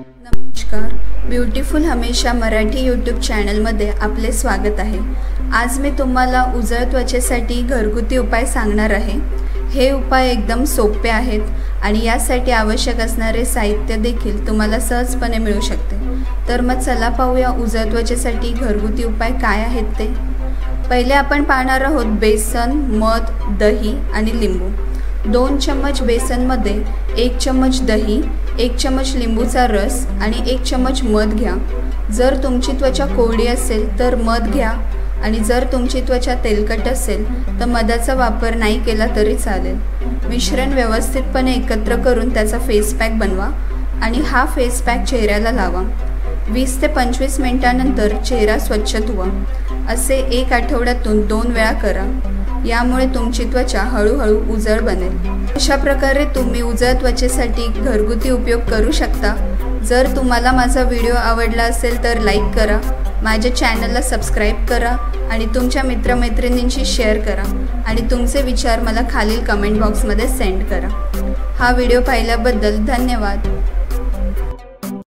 नमस्कार, ब्युटिफुल हमेशा मराठी यूट्यूब चॅनलमध्ये आपले स्वागत आहे। आज मी तुम्हाला उजळ त्वचेसाठी घरगुती उपाय सांगणार आहे। हे उपाय एकदम सोपे आहेत आणि यासाठी आवश्यक असणारे साहित्य देखील तुम्हाला सहजपणे मिळू शकते। तर मग चला पाहूया उजळ त्वचेसाठी घरगुती उपाय काय आहेत ते। पहिले आपण पाहणार आहोत बेसन, मध, दही आणि लिंबू। 2 चम्मच बेसनमध्ये 1 चम्मच दही, 1 चम्मच लिंबूचा रस आणि 1 चम्मच मध घ्या। जर तुमची त्वचा कोरडी असेल तर मध घ्या आणि जर तुमची त्वचा तेलकट असेल तर मधाचा वापर नाही केला तरी चालेल। मिश्रण व्यवस्थितपणे एकत्र करून त्याचा फेस पॅक बनवा आणि हा फेस पॅक चेहऱ्याला लावा। 20 ते 25 मिनिटांनंतर चेहरा स्वच्छ धुवा। असे 1 आठवड्यातून 2 वेळा करा। यामुळे तुमची त्वचा हळूहळू उजळ बनेल। अशा प्रकारे तुम्ही उजळ त्वचेसाठी घरगुती उपयोग करू शकता। जर तुम्हाला माझा व्हिडिओ आवडला असेल तर लाईक करा, माझ्या चॅनलला सबस्क्राईब करा आणि तुमच्या मित्रमैत्रिणींशी शेअर करा आणि तुमचे विचार मला खालील कमेंट बॉक्समध्ये सेंड करा। हा व्हिडिओ पाहिल्याबद्दल धन्यवाद।